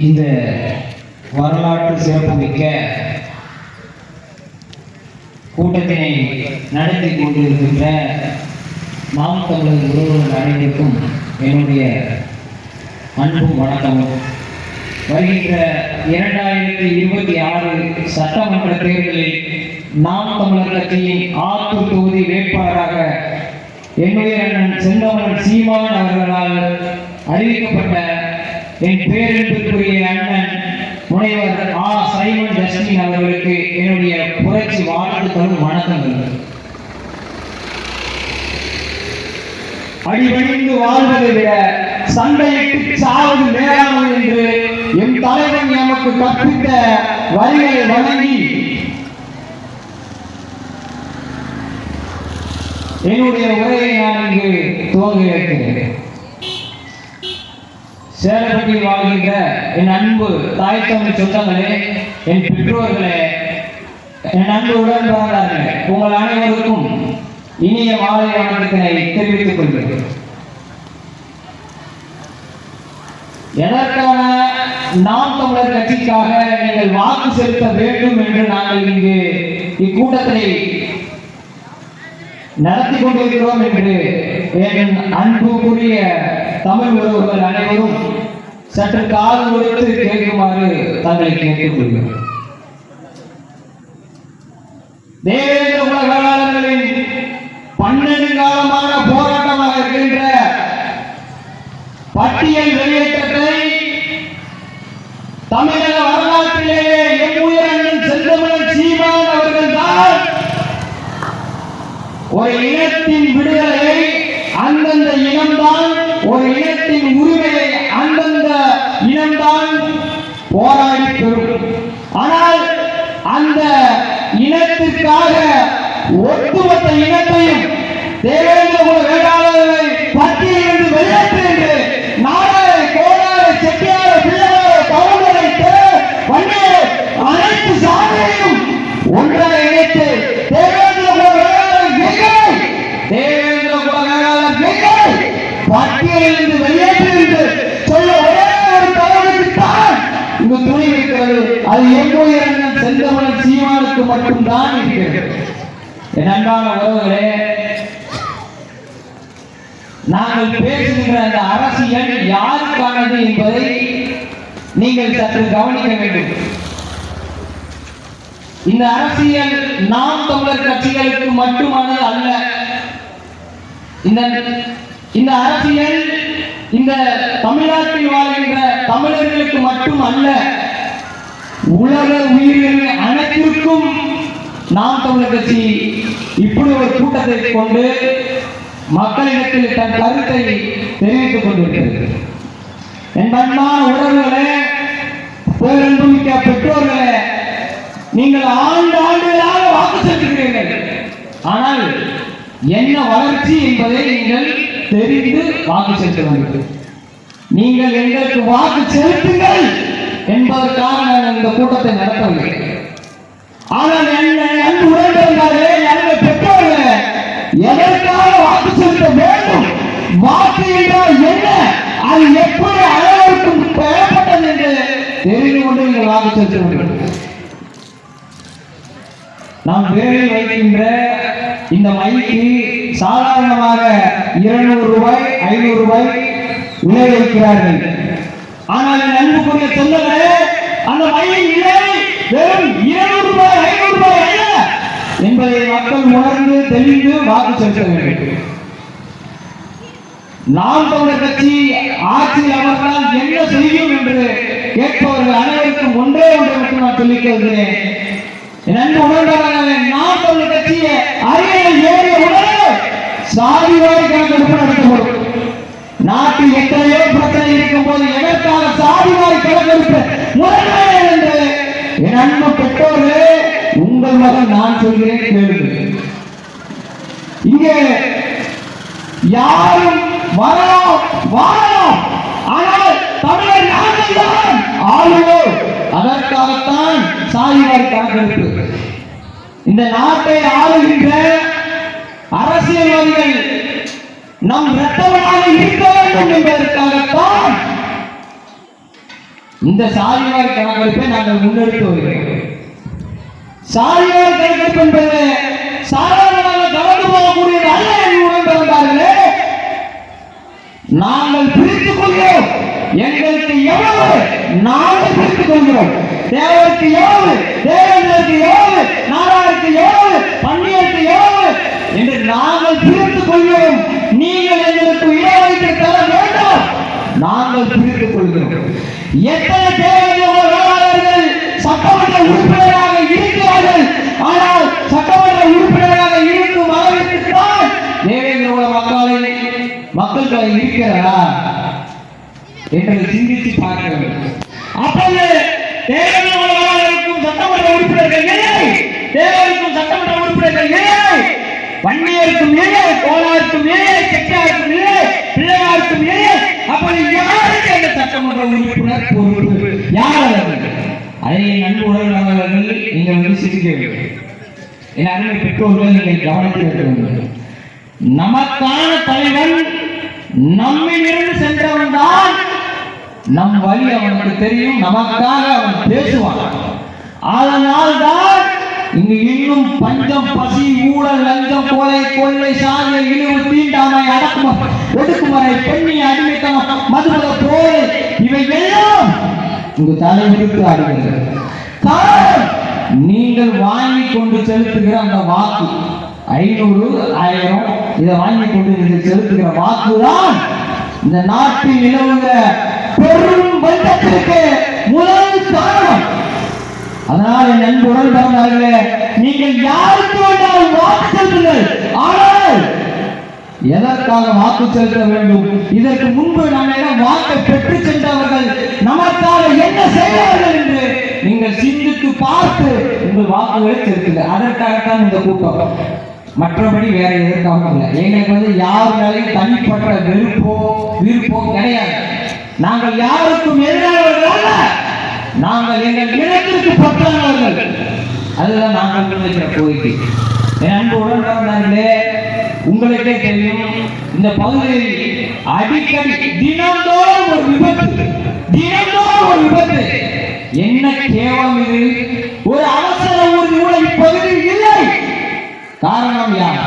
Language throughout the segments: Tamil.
இந்த வரலாற்று சிறப்புமிக்க கூட்டத்தினை நடத்தி கொண்டிருக்கின்ற நாம் தமிழர் உறவுகள் அனைவருக்கும் என்னுடைய அன்பும் வணக்கமும். வருகின்ற 2026 சட்டமன்ற தேர்தலில் நாம் தமிழர் கட்சியின் ஆத்தூர் தொகுதி வேட்பாளராக என்னுடைய அண்ணன் செந்தமிழன் சீமான் அவர்களால் அறிவிக்கப்பட்ட என் பேரன்பிற்குரிய அண்ணன் முனைவர் சைமன் ஜஸ்மின் அவர்களுக்கு என்னுடைய புரட்சி வாழ்த்துக்களும் வணக்கங்கள். அடிபணிந்து வாழ்வதை விட சண்டையிட்டு சாவது மேலானது என்று என் தலைவன் நமக்கு கற்பித்த வரிகளை வழங்கி என்னுடைய உரையை நான் இங்கு துவங்க இருக்கிறேன். சேலப்பட்டியில் வாழ்கின்ற என் அன்பு தாய் தமிழ் சொந்தங்களே, என் பெற்றோர்களே, என் அன்பு உடன்பிறந்தார்களே, உங்கள் அனைவருக்கும் இனிய மாலை வணக்கத்தினை தெரிவித்துக் கொள்கிறேன். எதற்கான நாம் தமிழர் கட்சிக்காக நீங்கள் வாக்கு செலுத்த வேண்டும் என்று நாங்கள் இங்கு இக்கூட்டத்தை நடத்தி கொண்டிருக்கிறோம் என்று என் அன்புக்குரிய தமிழ் உறவுகள் அனைவரும் சற்று காது கொடுத்து கேட்குமாறு தங்களை கேட்டுக்கொள்கிறேன். தேவேந்திர உலகாளர்களின் 12 காலமான போராட்டமாக இருக்கின்ற பட்டியல் வெளியேற்றத்தை தமிழக வரலாற்றிலேயே எம்முயிர் அண்ணன் செந்தமிழன் சீமான் அவர்கள் தான் ஒரு இனத்தின் விடுதலை, அந்தந்த இனம்தான் ஒரு இனத்தின் உரிமையை அந்தந்த இனம்தான் போராடி பெறும். ஆனால் அந்த இனத்திற்காக ஒட்டுமொத்த இனத்தையும் தேவேந்திர குல வேளாளர்களை பட்டியலிருந்து வெளியேற்று என்று நாடாரை, கோடாரை, செட்டியாரை, பிள்ளையாரை, கவுண்டரை, வன்னியரை அனைத்து சாதியையும் ஒன்றாக இணைத்து தேவேந்திர குல வேளாளர் தேவேந்திர குல வேளாளர் பட்டியலிருந்து வெளியேற்று என்று சொல்ல ஒரே ஒரு தலைவருக்குத்தான் இங்கு துணை இருக்கிறது. அது எம்முயிர் அண்ணன் செந்தமிழன் சீமானுக்கு மட்டும்தான் இருக்கிறது. என் அன்பான உறவுகளே, நாங்கள் பேசுகின்ற அந்த அரசியல் யாருக்கானது என்பதை நீங்கள் சற்று கவனிக்க வேண்டும். இந்த அரசியல் நாம் தமிழர் கட்சிகளுக்கு மட்டுமானது அல்ல. இந்த அரசியல் இந்த தமிழ்நாட்டில் வாழ்கின்ற தமிழர்களுக்கு மட்டும் அல்ல, உலக உயிர்கள் அனைத்திற்கும் நாம் தமிழர் கட்சி இப்படி ஒரு கூட்டத்தை கொண்டு மக்களிடத்தில் தன் கருத்தை தெரிவித்துக் கொண்டிருக்கிறது. என் அன்பான உறவுகளே, பேரன்புமிக்க பெற்றோர்களே, நீங்கள் ஆண்டுகளாக வாக்கு செலுத்துகிறீர்கள். ஆனால் என்ன வளர்ச்சி என்பதை நீங்கள் தெரிந்து வாக்கு செலுத்த வேண்டும். நீங்கள் எங்களுக்கு வாக்கு செலுத்துங்கள் என்பதற்காக நான் இந்த கூட்டத்தை நடத்தவில்லை. ஆனால் அன்பு உடன்பிறந்தார்களே, நல்ல பெற்றோர்களே, எதற்காக வாக்கு செலுத்த வேண்டும், வாக்கு என்றால் என்ன, அது எப்படி அனைவருக்கும் பெறப்பட்டது என்று தெரிந்து கொண்டு நீங்கள் வாக்கு செலுத்த வேண்டும். நாம் வேலை வைக்கின்ற இந்த மைக்கு சாதாரணமாக 200 ரூபாய் 500 ரூபாய் விலை வைக்கிறார்கள். ஆனால் என் அன்புக்குரிய சொந்தங்களே, அந்த மையின் விலை வெறும் 200 ரூபாய் 500 ரூபாய் அல்ல என்பதை மக்கள் உணர்ந்து தெளிந்து வாக்கு செலுத்த வேண்டும். நாம் தமிழர் கட்சி ஆட்சியில் அமர்ந்தால் என்ன செய்யும் என்று கேட்பவர்கள் அனைவருக்கும் ஒன்றே ஒன்றை மட்டும் நான் சொல்லிக் கொள்கிறேன். நாம் தமிழர் கட்சியை அரியணை ஏறிய உடனே சாதிவாரி கணக்கெடுப்பு நடத்தப்படும். நாட்டில் எத்தனையோ பிரச்சனை இருக்கும் போது எதற்காக சாதிவாரி கணக்கெடுப்பு முறையே என்று என் அன்பு பெற்றோர்களே, உங்கள் மகன் நான் சொல்கிறேன் கேளுங்கள். இங்கே யாரும் வரலாம் வாழலாம், ஆனால் தமிழர் நாங்கள் தான் ஆளுவோம். அதற்காகத்தான் சாதிவாரி கணக்கெடுப்பு. இந்த நாட்டை ஆளுகின்ற அரசியல்வாதிகள் நம் இரத்தவனாக இருக்க வேண்டும் என்பதற்காகத்தான் இந்த சாதிவாரி கணக்கெடுப்பை நாங்கள் முன்னெடுத்து வருகிறோம். சாதிவாரி கணக்கெடுப்பு என்பது சாதாரணமாக கலந்து போகக்கூடியது அல்ல என்று உணர்ந்து வந்தார்களே. நாங்கள் பிரித்துக் கொள்கிறோம். எங்களுக்கு எவ்வளவு நாங்கள் பிரித்துக் கொள்கிறோம். தேவருக்கு எவ்வளவு, தேவேந்திரருக்கு எவ்வளவு, நாராயணருக்கு எவ்வளவு, பன்னியருக்கு எவ்வளவு என்று நாங்கள் பிரித்துக் கொள்கிறோம். நீங்கள் எங்களுக்கு இடஒதுக்கீடு தர வேண்டாம். நாங்கள் பிரித்துக் கொள்கிறோம். எத்தனை தேவேந்திரர்கள் சட்டமன்ற உறுப்பினராக இருக்கிறார்கள். ஆனால் சட்டமன்ற உறுப்பினராக இருக்கும் அளவிற்கு தான் தேவேந்திர மக்கள் இருக்கிறதா என்று சிந்தித்து பார்க்க வேண்டும். அப்போது தேவேந்திரக்கும் சட்டமன்ற உறுப்பினர்கள் இல்லை, தேவருக்கும் சட்டமன்ற உறுப்பினர்கள் இல்லை, வன்னியருக்கும் இல்லை, கோலாருக்கும் இல்லை, செட்டியாருக்கும் இல்லை, பிள்ளையாருக்கும் இல்லை. அப்படி யாருக்கு அந்த சட்டமன்ற உறுப்பினர் பொறுப்பு? யார்? அதை நன்கு உணர்ந்தவர்கள் நீங்கள் சிந்திக்க வேண்டும். என் அருமை பெற்றோர்கள் நீங்கள் கவனித்து வைக்க வேண்டும். நமக்கான தலைவன் நம்மிலிருந்து சென்றவன் தான். நம் வழி அவனுக்கு தெரியும். நமக்காக அவன் பேசுவான். அதனால் தான் இங்கு இன்னும் பஞ்சம், பசி, ஊழல், லஞ்சம், கொலை, கொள்ளை, சாதிய இழிவு, தீண்டாமை, ஒடுக்குமுறை, பெண்ணிய அடிமைத்தனம், மதுமத போரை இவை எல்லாம் இங்கு தலைவிரித்து ஆடுகிறது. நீங்கள் வாங்கி கொண்டு செலுத்துகிற அந்த வாக்கு 500, 1000 இதை வாங்கி கொண்டு நீங்கள் செலுத்துகிற வாக்குதான் இந்த நாட்டில் நிலவுகிற பெரும் பஞ்சத்திற்கு முதல் காரணம். அதனால் என் அன்பு உடல் பிறந்தார்களே, நீங்கள் யாருக்கு வேண்டாலும் வாக்கு செலுத்துங்கள். ஆனால் எதற்காக வாக்கு செலுத்த வேண்டும்? இதற்கு முன்பு நம்மிடம் வாக்கை பெற்று சென்றவர்கள் நமக்காக என்ன செய்வார்கள் என்று நீங்கள் சிந்தித்து பார்த்து உங்கள் வாக்குகளை செலுத்துங்கள். அதற்காகத்தான் இந்த கூட்டம். மற்றபடி வேற எதற்காக இல்லை. எங்களுக்கு யார் மேலையும் தனிப்பட்ட விருப்போ கிடையாது. நாங்கள் யாருக்கும் எதிரானவர்கள் அல்ல. நாங்கள் எங்கள் இனத்திற்கு பற்றானவர்கள். அதுதான் நாங்கள் முன்வைக்கிற கோரிக்கை. என் அன்பு உடன்பிறந்தார்களே, உங்களுக்கே தெரியும், இந்த பகுதியில் அடிக்கடி தினந்தோறும் ஒரு விபத்து, தினந்தோறும் ஒரு விபத்து. என்ன கேவலம் இது! ஒரு அவசர ஊர்தி கூட இப்பகுதியில் இல்லை. காரணம் யார்?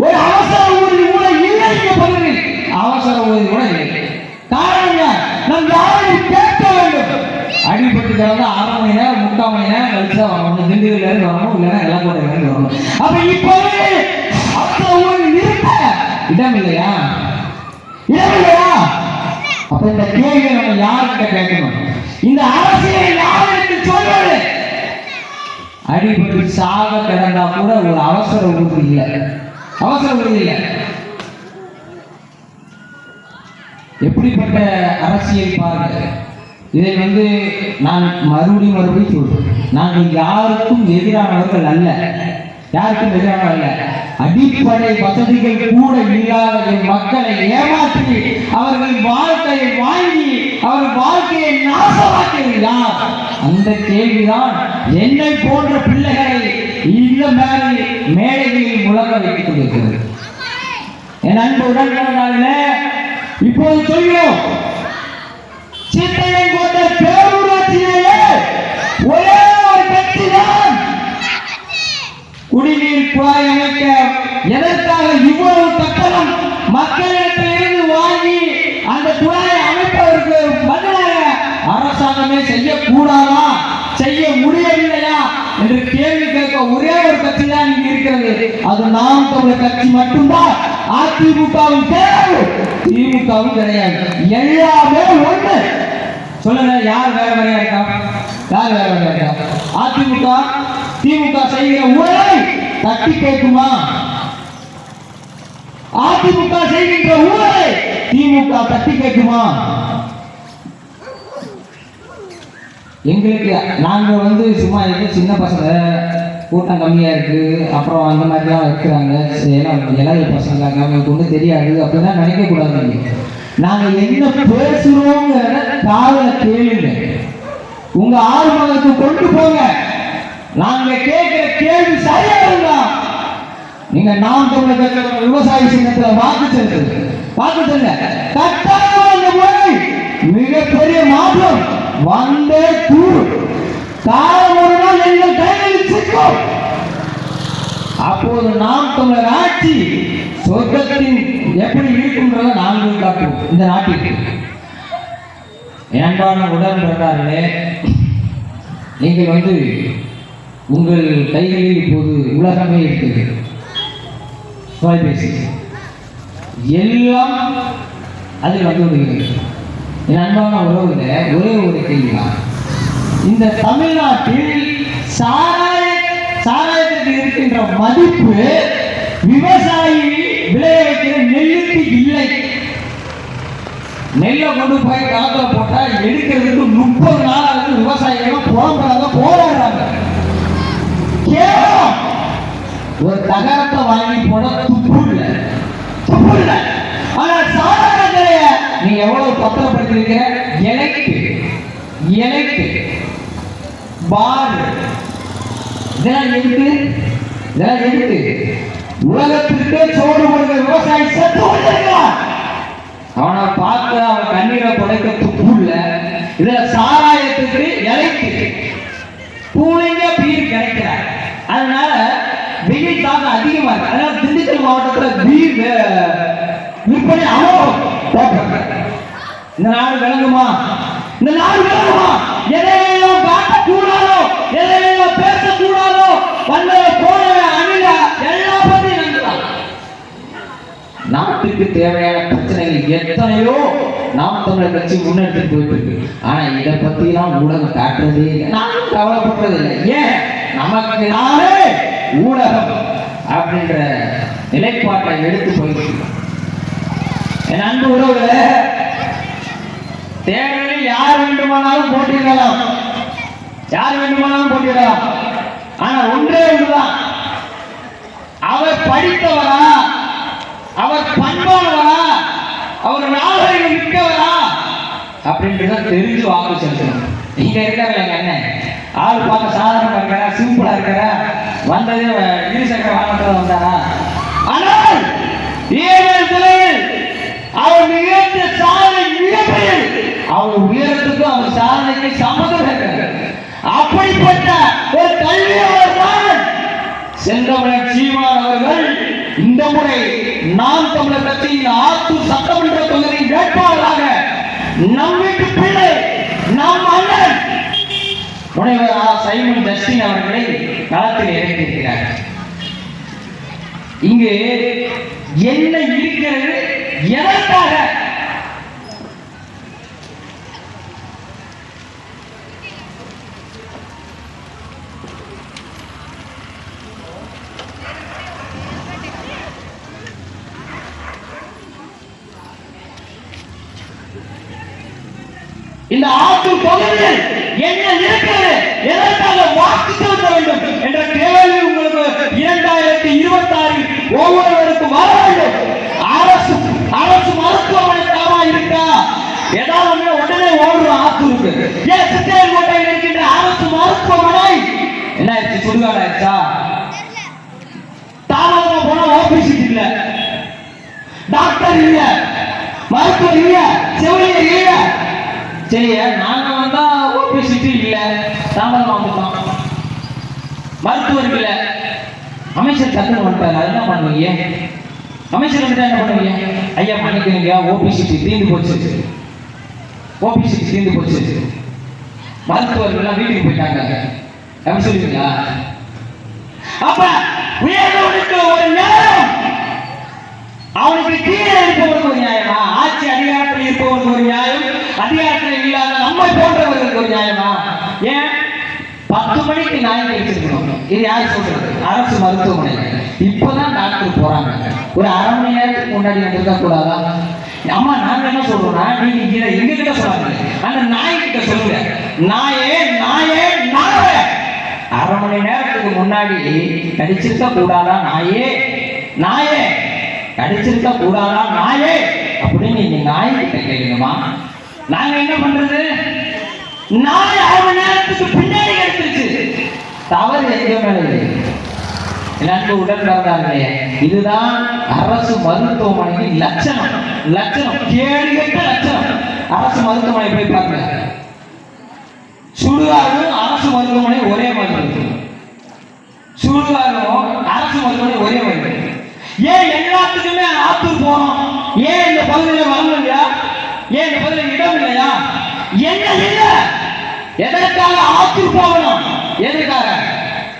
ஒரு அவசர ஊர்தி கூட இல்லை. இந்த பகுதியில் அவசர ஊர்தி கூட இல்லை. காரணம் யார்? நாம் யாரையும் கேட்க வேண்டும். அடிபட்டு கிடந்து 1/2 மணி நேரம் 3/4 மணி நேரம் கழிச்சா வரணும். திண்டுக்கல்ல இருந்து வரணும், இல்லைன்னா எல்லக்கோட்டையில இருந்து வரணும். அப்ப இப்போது அவசர ஊர்தி நிறுத்த இடம் இல்லையா? இடம் இல்லையா? அப்ப இந்த கேள்வி நம்ம யார்கிட்ட கேட்கணும்? இந்த அரசியலை யாருக்கு சொல்வது? அடிபட்டு சாக கிடந்தா கூட ஒரு அவசர ஊர்தி இல்லை. அவசர ஊர்தி இல்லை. எப்படிப்பட்ட அரசியல் பாருங்க. இதை நான் மறுபடியும் சொல்றேன். நாங்கள் யாருக்கும் எதிரானவர்கள் அல்ல. யாருக்கும் எதிரானவர்கள் அல்ல. அடிப்படை வசதிகள் கூட இல்லாத என் மக்களை ஏமாற்றி அவர்கள் வாழ்க்கையை வாங்கி அவர் வாழ்க்கையை நாசமாக்கியது யார்? அந்த கேள்விதான் என்னை போன்ற பிள்ளைகளை இந்த மாதிரி மேடைகளில் முழங்க வைத்துக் கொண்டிருக்கிறது. என் அன்பு உடன்பிறந்தார்களே, இப்போது சொல்கிறோம், சித்தையங்கோட்டை பேரூராட்சியிலேயே ஒரே ஒரு கட்சி தான் குடிநீர் குழாய் அமைக்க எதற்காக இவ்வளவு கட்டணம் மக்களிடத்திலிருந்து வாங்கி அந்த குழாயை அமைப்பதற்கு பதிலாக அரசாங்கமே செய்யக்கூடாதா, செய்ய முடியவில்லையா என்று கேள்வி கேட்க ஒரே ஒரு கட்சி தான் இங்கு இருக்கிறது. அது நாம் தமிழர் கட்சி மட்டும்தான். அதிமுகவும் கிடையாது, திமுகவும் கிடையாது. எல்லாமே ஒண்ணு. சொல்லுங்க, யார் வேற வேறையா இருக்கா? யார் வேற வேறையா இருக்கா? அதிமுக திமுக செய்கிற ஊழலை தட்டி கேட்குமா? அதிமுக செய்கின்ற ஊழலை திமுக தட்டி கேட்குமா? எங்களுக்கு நாங்க சும்மா சின்ன பசங்க கூட்டம் கம்மியா இருக்கு, அப்புறம் அந்த மாதிரிலாம் வைக்கிறாங்க, இளைய பசங்க அவங்களுக்கு ஒன்றும் தெரியாது அப்படின்னா நினைக்க கூடாது. நாங்க என்ன பேசுறோங்கிற காதல கேளுங்க, உங்க ஆர்வத்துக்கு கொண்டு போங்க. நாங்க கேட்கிற கேள்வி சரியா இருந்தா நீங்க நாம் தமிழர் விவசாய சின்னத்துல வாக்கு செலுத்துங்க. கட்டாயம் இந்த முறை மிக வந்தே தூர் காலம் ஒரு நாள் எங்கள் கைகளில் சிக்கும். அப்போது நாம் தமிழர் ஆட்சி சொர்க்கத்தின் எப்படி இருக்கும்ன்றதை நாங்கள் காட்டுவோம் இந்த நாட்டிற்கு. அன்பான உடன்பிறந்தார்களே, நீங்கள் உங்கள் கைகளில் இப்போது உலகமே இருக்குது. தொலைபேசி எல்லாம் அதில் விடுகிறது. என் அன்பான உறவுல ஒரே ஒரு கேள்விதான், இந்த தமிழ்நாட்டில் சாராயத்திற்கு இருக்கின்ற மதிப்பு விவசாயி விளைய வைக்கிற நெல்லுக்கு இல்லை. நெல்லை கொண்டு போய் காத்துல போட்டா எடுக்கிறதுக்கு 30 நாள் ஆகுது. விவசாயிகள் போராடுறாங்க போராடுறாங்க. கேவலம் ஒரு தகரத்தை வாங்கி போட துப்பு இல்லை. ஆனா சாதாரண நீங்க எவ்வளவு பத்திரப்படுத்திருக்க எனக்கு பார் இதெல்லாம் எதுக்கு உலகத்திற்கு சோறு கொடுக்கிற விவசாயி செத்து கொண்டிருக்கிறான். அவனை பார்த்து அவன் கண்ணீரை புடைக்க துப்பு இல்லை. இதுல சாராயத்துக்கு இலைக்கு பூனைங்க பீர் கிடைக்கிறார். அதனால வெயில் தாக்கம் அதிகமா இருக்கு. அதனால திண்டுக்கல் மாவட்டத்துல பீர் விற்பனை இந்த நாடு விளங்குமா? எதையெல்லாம் காட்டக்கூடாதோ, எதையெல்லாம் பேசக்கூடாதோ, வந்த போன அணில எல்லா பத்தியும் நாட்டுக்கு தேவையான பிரச்சனைகள் எத்தனையோ நாம் தமிழர் கட்சி முன்னெடுத்து போயிட்டு இருக்கு. ஆனா இதை பத்தி எல்லாம் ஊடகம் காட்டுறதே இல்லை. நானும் கவலைப்பட்டது இல்லை. ஏன் நமக்கு நாளே ஊடகம் அப்படின்ற நிலைப்பாட்டை எடுத்து போயிட்டு என் அன்பு உறவுல தேர்தலில் யார் வேண்டுமானாலும் போட்டியிடலாம். ஆனா ஒன்றே ஒன்றுதான், அவர் படித்தவரா, அவர் பண்பானவரா, அவர் நாகரிகம் மிக்கவரா அப்படின்றத தெரிஞ்சு வாக்கு செலுத்தணும். இங்க இருக்காங்க எங்க அண்ணன் ஆள் பார்க்க சாதாரணமா இருக்கிறா, சிம்பிளா இருக்கிறா, வந்தது இருசக்கர வாகனத்துல வந்தாரா. ஆனால் அவர் நிகழ்ந்த சாதனை மிகப்பெரியது. அவர் உயரத்துக்கும் அவர் சாதனைக்கு சம்மதம் இருக்கிறது. அப்படிப்பட்ட ஒரு கல்வியாளர் தான் செந்தமிழர் சீமான் அவர்கள் இந்த முறை நாம் தமிழர் கட்சியின் ஆத்தூர் சட்டமன்ற தொகுதியின் வேட்பாளராக நம் வீட்டு பிள்ளை நம் அண்ணன் முனைவர் சைமன் ஜஸ்டின் அவர்களை களத்தில் இறங்கியிருக்கிறார். இங்கு என்ன இருக்கிறது, எதற்காக இந்த ஆத்தூர் பகுதியில் என்ன இருக்கிறது, எதற்காக வாக்கு செலுத்த வேண்டும் என்ற கேள்வி உங்களுக்கு 2026 ஒவ்வொருவருக்கும் வர வேண்டும். அரசு மருத்துவமனை தரமா இருக்கா? ஏதாவது உடனே ஓடுறோம் ஆத்தூருக்கு. ஏன் சித்திரங்கோட்டையில் இருக்கின்ற அரசு மருத்துவமனை என்ன ஆயிடுச்சு? சுடுகாடு ஆயிடுச்சா? தாமதமா போனா ஆபீஸ் இல்ல, டாக்டர் இல்ல, மருத்துவர் இல்ல, செவிலியர் இல்ல. சரி, நாங்க வந்தா ஓபிசிட்டி இல்ல, தாமதமா வந்துட்டோம். மருத்துவர் இல்ல, அமைச்சர் டக்குன்னு வந்துட்டாரு. அது என்ன பண்ணுவீங்க? அமைச்சர் வந்துட்டா என்ன பண்ணுவீங்க? ஐயா பண்ணிக்கிறீங்க, ஓபிசிட்டி தீர்ந்து போச்சு, மருத்துவர்கள் வீட்டுக்கு போயிட்டாங்க அப்படி சொல்லுவீங்களா? அப்ப உயர்ந்தவனுக்கு ஒரு நேரம், அவனுக்கு கீழே இருப்பவனுக்கு ஒரு நியாயமா? ஆட்சி அதிகாரத்தில் இருப்பவனுக்கு ஒரு நியாயம், அதிகாரத்தில் இல்லாத நம்மை போன்றவர்களுக்கு ஒரு நியாயமா? ஏன் 10 மணிக்கு நியாயம் கிடைச்சிருக்கணும்? இது யார் சொல்றது? அரசு மருத்துவமனை. இப்பதான் டாக்டர் போறாங்க. ஒரு அரை மணி நேரத்துக்கு முன்னாடி வந்திருக்க கூடாதா? அம்மா நாங்க என்ன சொல்றோம்னா, நீங்க இதை எங்க கிட்ட சொல்லாங்க, அந்த நாய் கிட்ட சொல்லுங்க. நாயே நாயே நாயே, அரை மணி நேரத்துக்கு முன்னாடி கடிச்சிருக்க கூடாதா? நாயே நாயே, கடிச்சிருக்க கூடாதா? நாயே அப்படின்னு நீங்க நாய் கிட்ட கேளுங்கம்மா. நாங்க என்ன பண்றது? நாய் அரை மணி நேரத்துக்கு பின்னாடி எடுத்துருச்சு. தவறு எங்க மேல? நன்கு உடன்பிறந்தார்களே, இதுதான் அரசு மருத்துவமனையின் லட்சணம். கேடுகட்ட லட்சணம். அரசு மருத்துவமனை போய் பாருங்க. சுடுகாடும் அரசு மருத்துவமனை ஒரே மாதிரி இருக்கு. சுடுகாடும் அரசு மருத்துவமனை ஒரே மாதிரி இருக்கு. ஏன் எல்லாத்துக்குமே ஆத்தூர் போறோம்? ஏன் இந்த பகுதியில் வளம் இல்லையா? ஏன் இந்த பகுதியில் இடம் இல்லையா? என்ன இல்ல? எதற்காக ஆத்தூர் போகணும்? எதற்காக?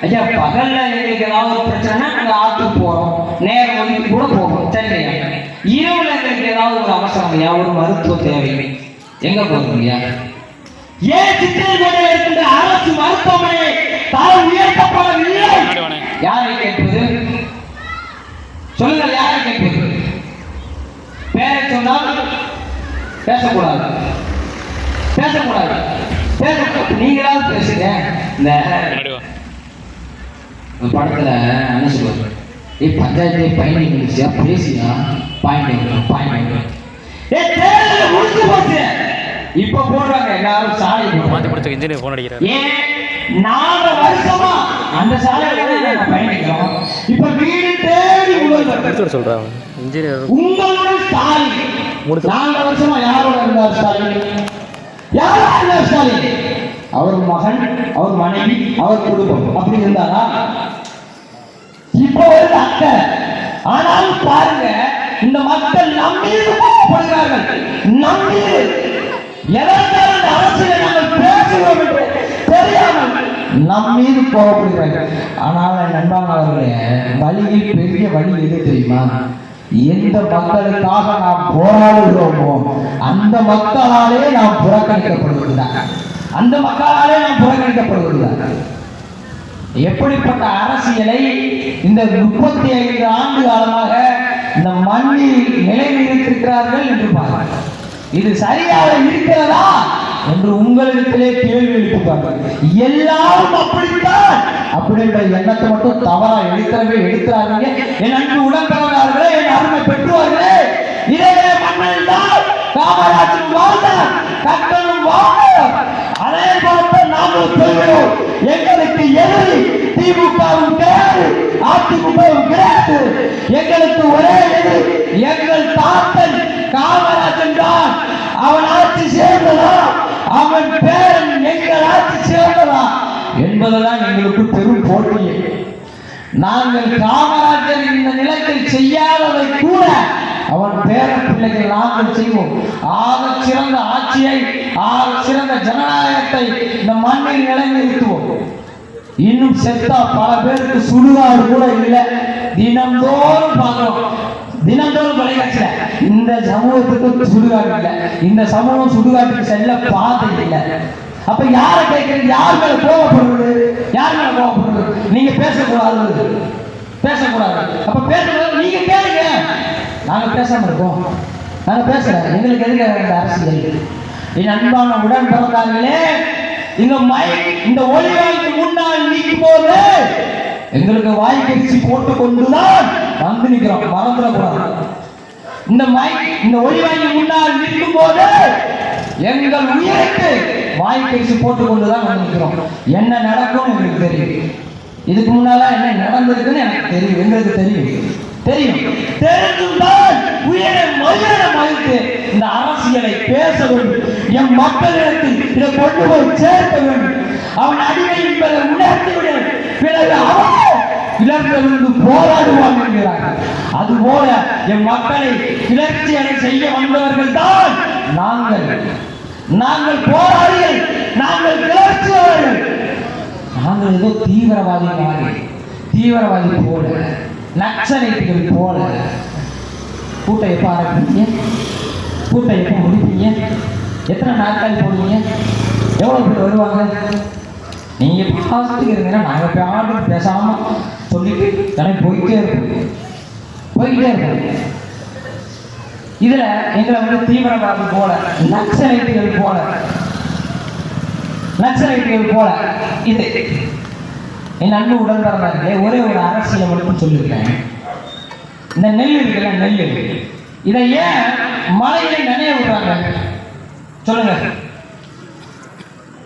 ஐயா, பகல்ல எங்களுக்கு ஏதாவது ஒரு பிரச்சனை நாங்கள் ஆத்தூர் போறோம், நேரம் ஒதுக்கி கூட போகிறோம், சரியா? இரவுல எங்களுக்கு ஏதாவது ஒரு அவசரம் ஐயா, ஒரு மருத்துவ தேவை, எங்க போகிறோம் ஐயா? ஏன் சித்திரகோட்டையில் இருக்கின்ற அரசு மருத்துவமனை தரம் உயர்த்தப்படவில்லை? யாரை கேட்பது? சொல்லுங்கள், யாரை கேட்பது? பேரை சொன்னால் பேசக்கூடாது, பேசக்கூடாது, பேசக்கூடாது. நீங்களாவது பேசுங்க. இந்த படத்துல என்ன சொல்லுவாங்க? பஞ்சாயத்து பயணி முடிச்சியா பேசியா பாயிண்ட் முடிச்சு போச்சு. இப்ப போடுறாங்க எல்லாரும் சாலை மாத்தி கொடுத்து இன்ஜினியர் போன் அடிக்கிறார். ஏன் 4 வருஷமா அந்த சாலையில பயணிக்கிறோம். இப்ப வீடு தேடி உள்ள சொல்றாங்க இன்ஜினியர். உங்களோட ஸ்டாலின் 4 வருஷமா யாரோட இருந்தார்? ஸ்டாலின் யாரா இருந்தார்? ஸ்டாலின் அவர் மகன், அவர் மனைவி, அவர் குடும்பம் அப்படி இருந்தாரா? இப்போ ஒரு அக்கறை. ஆனாலும் பாருங்க, இந்த மக்கள் நம்மீது கோபப்படுகிறார்கள். நம்மீது எதற்காக அரசியலை நாங்கள் பேசுகிறோம் என்று தெரியாமல் நம்மீது கோபப்படுகிறார்கள். ஆனால் நண்பானவர்களே, வழியில் பெரிய வழி எது தெரியுமா? எந்த மக்களுக்காக நாம் போராடுகிறோமோ அந்த மக்களாலே நாம் புறக்கணிக்கப்படுவதுதான். அந்த மக்களாலே நாம் புறக்கணிக்கப்படுவதுதான். எப்படிப்பட்ட அரசியலை இந்த 35 ஆண்டு காலமாக இந்த மண்ணில் நிலைநிறுத்திருக்கிறார்கள் என்று பாருங்கள். இது சரியாக இருக்கிறதா என்று உங்களிடத்திலே கேள்வி எழுப்புவார்கள். எல்லாரும் அப்படித்தான் அப்படின்ற எண்ணத்தை மட்டும் தவறா எடுக்கிறார்கள். என் அன்பு உடன்பிறந்தார்களே, என் அருமை பெற்றோர்களே, இதே மண்ணில் தான் காமராஜர் வாழ்ந்தார், கட்டணம் வாழ்ந்தார். அதே போல நாங்கள் சொல்கிறோம், எங்களுக்கு எதிரி திமுகவும் கிடையாது, அதிமுகவும் கிடையாது. எங்களுக்கு ஒரே எதிரி எங்கள் தாத்தன் காமராஜன் தான். அவன் ஆட்சி சேர்ந்ததா, அவன் பேரன் எங்கள் ஆட்சி சேர்ந்ததா என்பதுதான் எங்களுக்கு பெரும் போட்டியே. நாங்கள் காமராஜர் இந்த நிலத்தில் செய்யாததை கூட அவன் பேர பிள்ளைகள் நாங்கள் செய்வோம். ஆக சிறந்த ஆட்சியை, ஆக சிறந்த ஜனநாயகத்தை இந்த மண்ணில் நிலைநிறுத்துவோம். இன்னும் செத்தா பல பேருக்கு சுடுகாடு கூட இல்லை. தினந்தோறும் பார்க்கிறோம், தினந்தோறும் தொலைக்காட்சியில இந்த சமூகத்துக்கு சுடுகாடு இல்லை, இந்த சமூகம் சுடுகாட்டுக்கு செல்ல பாதை இல்லை. அப்ப யாரை கேட்கறது? யார் மேல கோபப்படுறது? யார் மேல கோபப்படுறது? நீங்க பேசக்கூடாது, பேசக்கூடாது. அப்ப பேசக்கூடாது, நீங்க கேளுங்க. நாங்க பேசாம இருக்கோம், நாங்க பேசுறோம். எங்களுக்கு எதுக்கு அரசியல்? என் அன்பான உடன் பிறந்தார்களே, இந்த ஒளிவாய்க்கு முன்னால் நிற்கும் போது எங்களுக்கு வாய்க்கரிசி போட்டு கொண்டுதான் வந்து நிற்கிறோம், மறந்துடக்கூடாது. இந்த ஒளிவாய்க்கு முன்னால் நிற்கும் போது எங்கள் உயிருக்கு வாய்க்கரிசி போட்டு கொண்டுதான் வந்து நிற்கிறோம். என்ன நடக்கும் எங்களுக்கு தெரியும். இதுக்கு முன்னால என்ன நடந்திருக்குன்னு எனக்கு தெரியும், எங்களுக்கு தெரியும். தெரிந்துதான் உயிரை மகிழ்ந்து இந்த அரசியலை பேச வேண்டும். என் மக்களிடத்தில் இதை கொண்டு போய் சேர்க்க வேண்டும். அவன் அடிமை என்பதை உணர்த்திவிட, பிறகு அவன் இலக்கிலிருந்து போராடுவான் என்கிறார்கள். அதுபோல என் மக்களை கிளர்ச்சி அடை செய்ய வந்தவர்கள் தான் நாங்கள் போராளிகள், நாங்கள் கிளர்ச்சியாளர்கள். நாங்கள் ஏதோ தீவிரவாதி போல, நக்சலைட்டுகள் போல கூட்டம் எப்போ ஆரம்பிப்பீங்க? கூட்டம் எப்போ முடிப்பீங்க? எத்தனை நாட்கள் போடுவீங்க? எவ்வளோ பேர் வருவாங்க? நீங்க பாசிட்டிவ் இருந்தீங்கன்னா நாங்கள் யாரும் பேசாம சொல்லிட்டு எனக்கு போயிட்டே இருப்போம். இதுல எங்களை வந்து தீவிரவாதி போல, நக்சலைட்டுகள் போல இது என் அன்பு உடன்பிறந்தார்களே, ஒரே ஒரு அரசியலை மட்டும் சொல்லியிருக்கேன். இந்த நெல் இருக்குல்ல, நெல், இதை ஏன் மழையில நினைய விடுறாங்க சொல்லுங்க?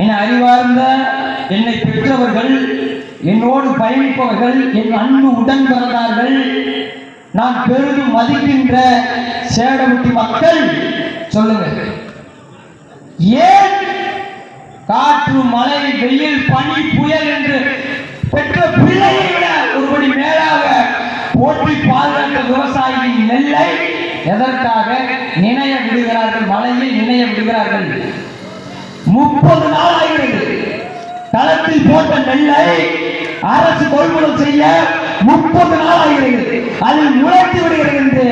என் அறிவார்ந்த என்னை பெற்றவர்கள், என்னோடு பயணிப்பவர்கள், என் அன்பு உடன் பிறந்தார்கள், நான் பெரிதும் மதிக்கின்ற சேடமுட்டி மக்கள் சொல்லுங்க, ஏன் காற்று மழை வெயில் பனி புயல் என்று பெற்ற பிள்ளையை விட ஒருபடி மேலாக போற்றி பாதுகாத்த விவசாயியின் நெல்லை எதற்காக நினைய விடுகிறார்கள்? மழையை நினைய விடுகிறார்கள். 30 நாள் ஆகிறது. களத்தில் போட்ட நெல்லை அரசு கொள்முதல் செய்ய 30 நாள் ஆகிறது. அதில் முளைத்து விடுகிறது என்று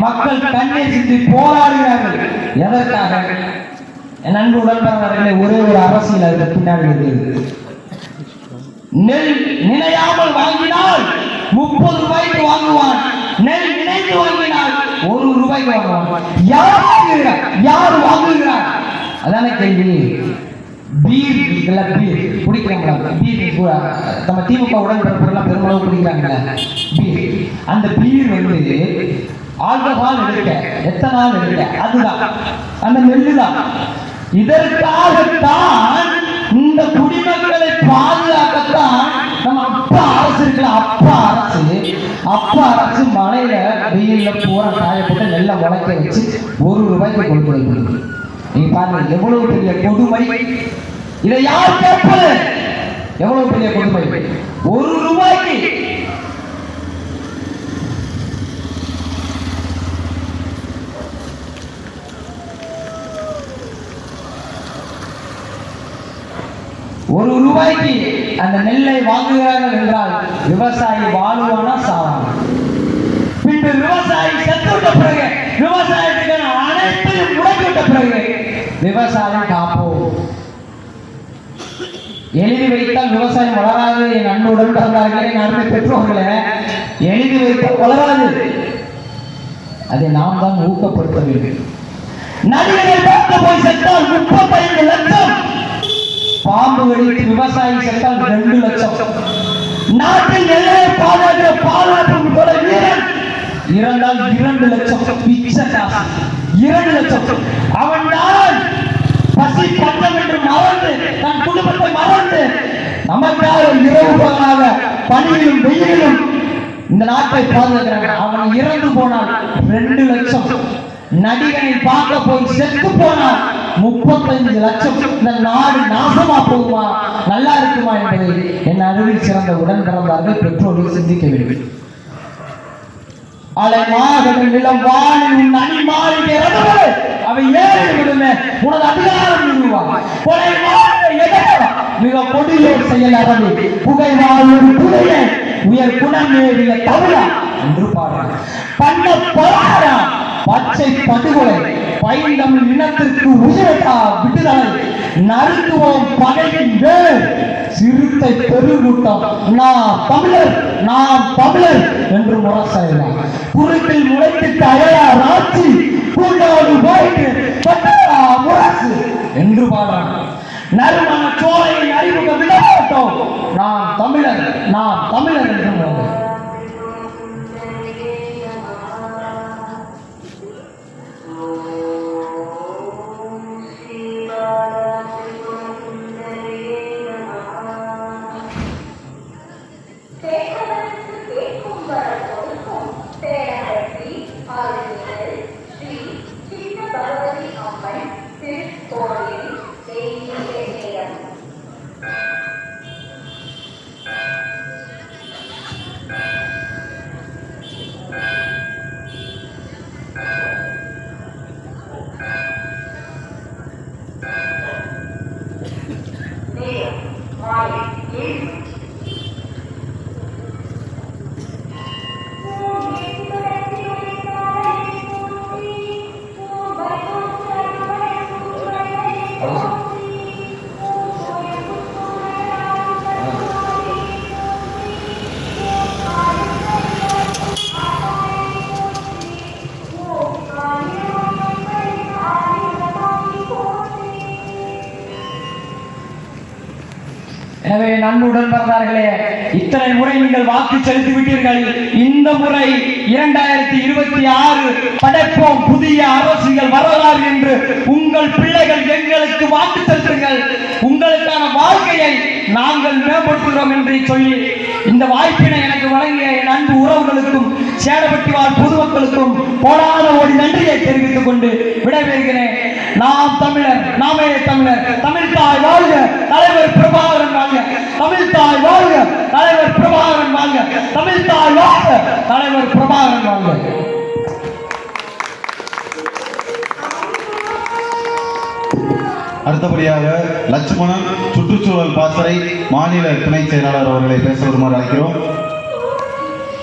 மக்கள் கண்ணீர் சிந்தி போராடுகிறார்கள். எதற்காக? என் அன்பு உடன்பிறந்தவர்களே, ஒரே ஒரு அரசியல் அதற்கு பின்னாடி இருக்கிறது. நெல் நினையாமல் வாங்கினால் 30 ரூபாய்க்கு வாங்குவான். நெல் நினைத்து வாங்கினால் 1 ரூபாய்க்கு வாங்குவான். யார் வாங்குகிறார்? யார் வாங்குகிறார்? அதான கேள்வி. பீர் இருக்குல்ல, பீர் குடிக்கிறாங்களா? பீர் நம்ம திமுக உடன்பிறப்புலாம் பெருமளவு குடிக்கிறாங்கல்ல பீர். அந்த பீர் வந்து ஆல்கஹால் எடுக்க எத்தனை நாள் எடுக்க? அதுதான் அந்த நெல்லு தான். இதற்காகத்தான் இந்த குடிமக்களை பாதுகாக்கத்தான் நம்ம அப்பா அரசு இருக்குல்ல, அப்பா அரசு மழையில வெயில்ல பூரா காயப்பட்டு நெல்லை முளைக்க வச்சு 1 ரூபாய்க்கு கொள்முதல் பண்ணுது. நீங்க பாருங்க எவ்வளவு பெரிய கொடுமை. இதை யார் கேட்பது? எவ்வளவு பெரிய கொடுமை. 1 ரூபாய்க்கு அந்த நெல்லை வாங்குகிறார்கள் என்றால் விவசாயி வாழுவானா சாவானா? பின்பு விவசாயி செத்துவிட்ட பிறகு விவசாயத்துக்கான அனைத்தையும் முடக்கிவிட்ட பிறகு விவசாயம் காப்போம். எழுதி வைத்தால் விவசாயம் வளராது. என் அன்புடன் பிறந்தார்களே, என் அன்பை பெற்றோர்களே, எழுதி வைத்தால் வளராது. அதை நாம் தான் ஊக்கப்படுத்த வேண்டும். நதிகளில் பார்க்க போய் செத்தால் 35 லட்சம். பாம்பு கடித்து விவசாயி செத்தால் 2 லட்சம். நாட்டில் நெல்லை பாதுகாக்கிற பாதுகாப்பு வீரன் இறந்தால் 2 லட்சம். பிச்சை காசு 2 லட்சம். அவன் தான் பசி பஞ்சம் என்று மறந்து தன் குடும்பத்தை மறந்து நமக்காக இரவு பகலாக பனியிலும் வெயிலும் இந்த நாட்டை பாதுகாக்கிறாங்க. அவன் இறந்து போனால் 2 லட்சம். நடிகனை பார்க்க போய் செத்து போனால் 35 லட்சம். இந்த நாடு நாசமா போகுமா, நல்லா இருக்குமா என்பதை என் அறிவில் சிறந்த உடன் பிறந்தார்கள் பெற்றோர்கள் சிந்திக்க வேண்டும். அலை மாகடல் நிலம் வானில் உன் அணி மாளிகை அவை ஏறி விடுமே உனது அதிகாரம் நிறுவான். கொலை மிக கொடியோடு செயல் அறவே புகை வாழ்வு புகையை உயர் குணமேறிய தமிழா என்று பாடுறார். பண்ண போராடா பச்சை படுகொலை பைந்தமிழ் இனத்திற்கு உயிரட்டா விடுதலை நறுக்குவோம் பகையின் வேர் சிறுத்தை பெருங்கூட்டம் நாம் தமிழர் என்று முரசெய்தார். குறுக்கில் முளைத்திட்ட அயலார் ஆட்சி கூண்டோடு போயிட்டு முரசு என்று பாடுறாங்க. நறுமண சோலையின் அறிமுக விடமாட்டோம். நாம் தமிழர் என்று எனவே நன்னுடன் பிறந்தார்களே, இத்தனை முறை நீங்கள் வாக்கு செலுத்தி விட்டீர்கள். இந்த முறை 2026 படைப்போம் புதிய அரசியல் வரலாறு என்று உங்கள் பிள்ளைகள் எங்களுக்கு வாக்கு செலுத்துங்கள். உங்களுக்கான வாழ்க்கையை நாங்கள் மேம்படுத்துகிறோம் என்று சொல்லி இந்த வாய்ப்பினை எனக்கு வழங்கிய என் அன்பு உறவுகளுக்கும் சேடப்பட்டி வாழ் பொதுமக்களுக்கும் போடாத ஓடி நன்றியை தெரிவித்துக் கொண்டு விடைபெறுகிறேன். நாம் தமிழர், நாமே தமிழர், தமிழ் தாய் வாழ்க. தாய் வாழ்க, தலைவர் பிரபாகரன் வாழ்க. தமிழ் தாய் வாழ்க, தலைவர் பிரபாகரன் வாழ்க. அடுத்தபடியாக லட்சுமணன் சுற்றுச்சூழல் பாசறை மாநில துணை செயலாளர் அவர்களை பேச வருமாறு அழைக்கிறோம்.